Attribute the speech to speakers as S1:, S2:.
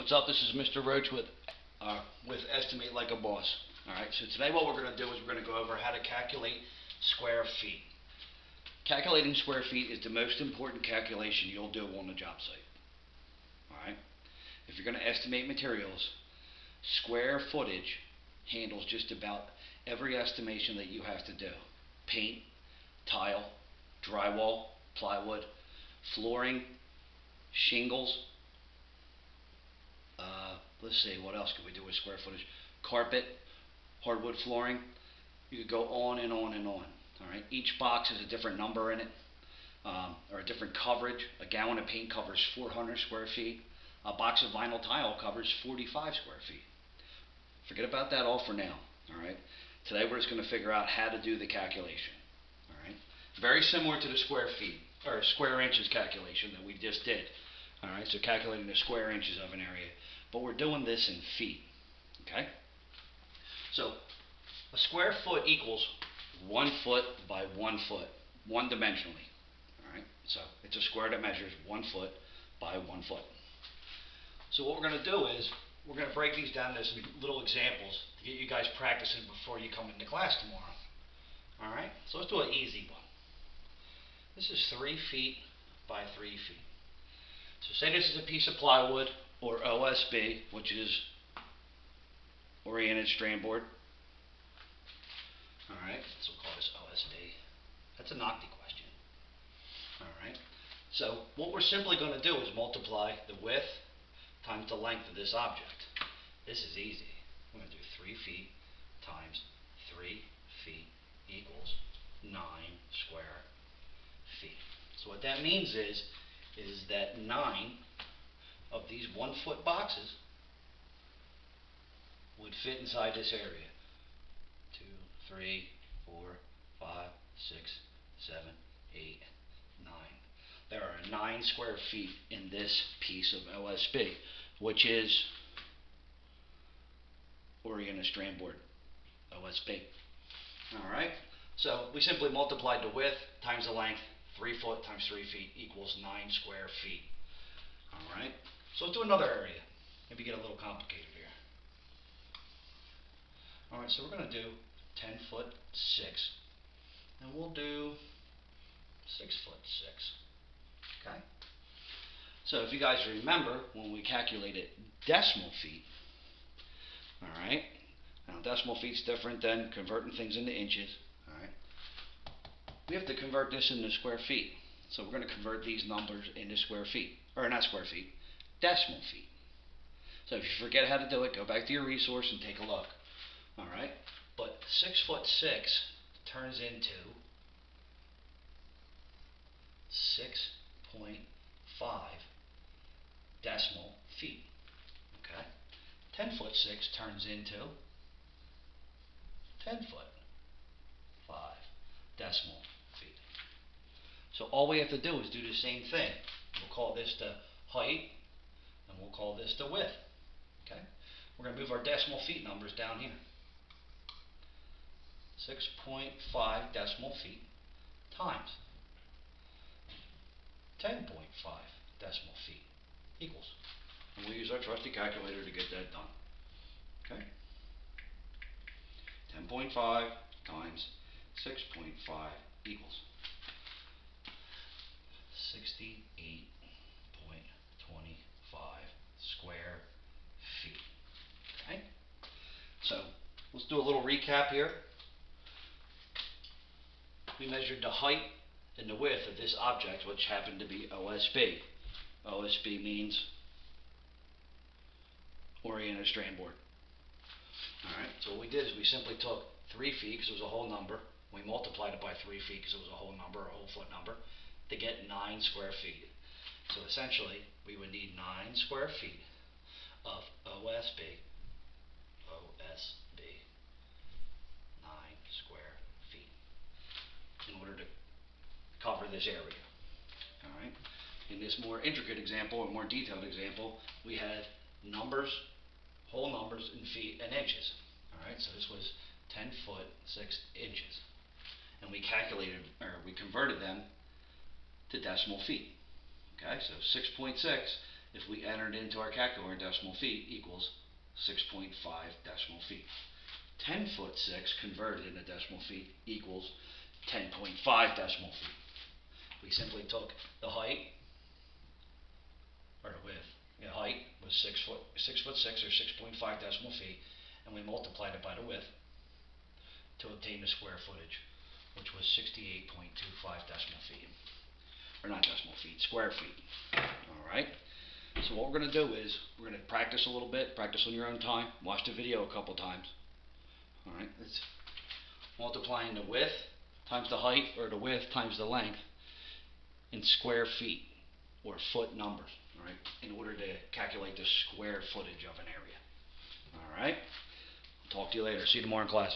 S1: What's up? This is Mr. Roach with Estimate Like a Boss. Alright, so today what we're going to do is we're going to go over how to calculate square feet. Calculating square feet is the most important calculation you'll do on the job site. Alright, if you're going to estimate materials, square footage handles just about every estimation that you have to do. Paint, tile, drywall, plywood, flooring, shingles. Let's see, what else could we do with square footage? Carpet, hardwood flooring. You could go on and on and on. All right. Each box has a different number in it, or a different coverage. A gallon of paint covers 400 square feet. A box of vinyl tile covers 45 square feet. Forget about that all for now. All right. Today we're just going to figure out how to do the calculation. All right. Very similar to the square feet or square inches calculation that we just did. All right. So calculating the square inches of an area. But we're doing this in feet, okay? So a square foot equals 1 foot by 1 foot, one-dimensionally, all right? So it's a square that measures 1 foot by 1 foot. So what we're going to do is we're going to break these down into some little examples to get you guys practicing before you come into class tomorrow, all right? So let's do an easy one. This is 3 feet by 3 feet. So say this is a piece of plywood or OSB, which is oriented strand board. Alright, so we'll call this OSB. That's a NOCTI question. Alright, so what we're simply going to do is multiply the width times the length of this object. This is easy. We're going to do 3 feet times 3 feet equals 9 square feet. So what that means is that 9 of these 1 foot boxes would fit inside this area. 2, 3, 4, 5, 6, 7, 8, 9. There are 9 square feet in this piece of OSB, which is oriented strand board OSB. Alright, so we simply multiplied the width times the length. 3 foot times 3 feet equals 9 square feet. Alright, so let's do another area. Maybe get a little complicated here. Alright, so we're going to do 10 foot 6. And we'll do 6 foot 6. Okay? So if you guys remember when we calculated decimal feet, alright, now decimal feet's different than converting things into inches. Alright, we have to convert this into square feet. So we're going to convert these numbers into square feet. Or not square feet, decimal feet. So if you forget how to do it, go back to your resource and take a look. Alright, but 6 foot 6 turns into 6.5 decimal feet. Okay, 10 foot 6 turns into 10 foot 5 decimal feet. So all we have to do is do the same thing. We'll call this the height, and we'll call this the width. Okay, we're going to move our decimal feet numbers down here. 6.5 decimal feet times 10.5 decimal feet equals. And we'll use our trusty calculator to get that done. Okay? 10.5 times 6.5 equals 68.25 square feet. Okay? So let's do a little recap here. We measured the height and the width of this object, which happened to be OSB. OSB means oriented strand board. Alright, so what we did is we simply took 3 feet, because it was a whole number. We multiplied it by 3 feet, because it was a whole number, a whole foot number, to get 9 square feet. So essentially, we would need 9 square feet of OSB, 9 square feet, in order to cover this area. Alright, in this more intricate example, or more detailed example, we had numbers, whole numbers in feet and inches. Alright, so this was 10 foot 6 inches. And we calculated, or we converted them to decimal feet. Okay, so 6.6 if we entered into our calculator decimal feet equals 6.5 decimal feet. 10 foot 6 converted into decimal feet equals 10.5 decimal feet. We simply took the height, or the width. The height was 6 foot 6 or 6.5 decimal feet, and we multiplied it by the width to obtain the square footage, which was 68.25 decimal feet. Or not decimal feet, square feet. Alright? So what we're going to do is, we're going to practice a little bit, practice on your own time, watch the video a couple times. Alright, it's multiplying the width times the height, or the width times the length, in square feet, or foot numbers, alright, in order to calculate the square footage of an area. Alright? Talk to you later. See you tomorrow in class.